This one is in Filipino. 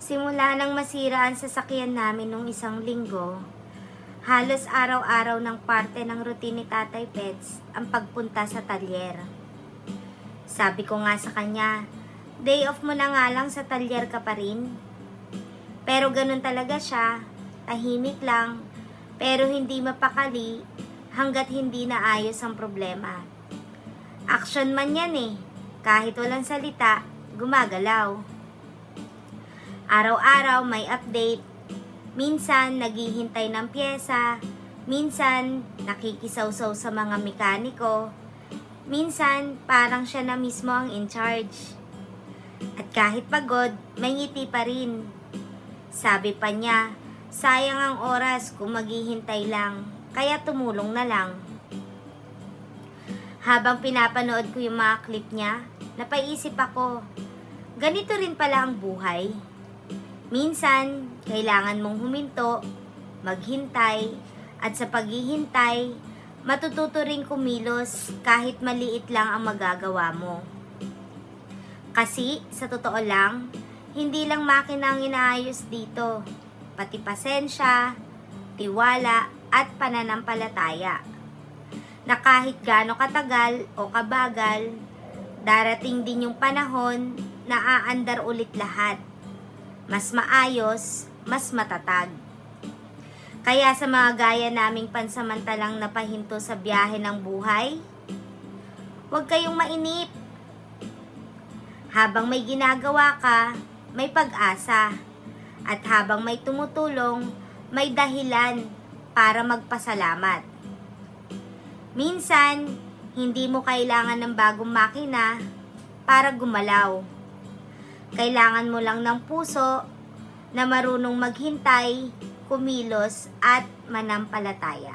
Simula nang masira ang sasakyan namin nung isang linggo, halos araw-araw ng parte ng routine ni Tatay Pets ang pagpunta sa talyer. Sabi ko nga sa kanya, day off mo na nga lang sa talyer ka pa rin. Pero ganun talaga siya, tahimik lang, pero hindi mapakali hanggat hindi naayos ang problema. Action man yan eh, kahit walang salita, gumagalaw. Araw-araw may update, minsan naghihintay ng pyesa, minsan nakikisawsaw sa mga mekaniko, minsan parang siya na mismo ang in charge. At kahit pagod, may ngiti pa rin. Sabi pa niya, sayang ang oras kung maghihintay lang, kaya tumulong na lang. Habang pinapanood ko yung mga clip niya, napaisip ako, ganito rin pala ang buhay. Minsan, kailangan mong huminto, maghintay, at sa paghihintay, matututo ring kumilos kahit maliit lang ang magagawa mo. Kasi, sa totoo lang, hindi lang makina ang inaayos dito, pati pasensya, tiwala, at pananampalataya. Na kahit gaano katagal o kabagal, darating din yung panahon na aandar ulit lahat. Mas maayos, mas matatag. Kaya sa mga gaya naming pansamantalang napahinto sa biyahe ng buhay, huwag kayong mainip. Habang may ginagawa ka, may pag-asa. At habang may tumutulong, may dahilan para magpasalamat. Minsan, hindi mo kailangan ng bagong makina para gumalaw. Kailangan mo lang ng puso na marunong maghintay, kumilos at manampalataya.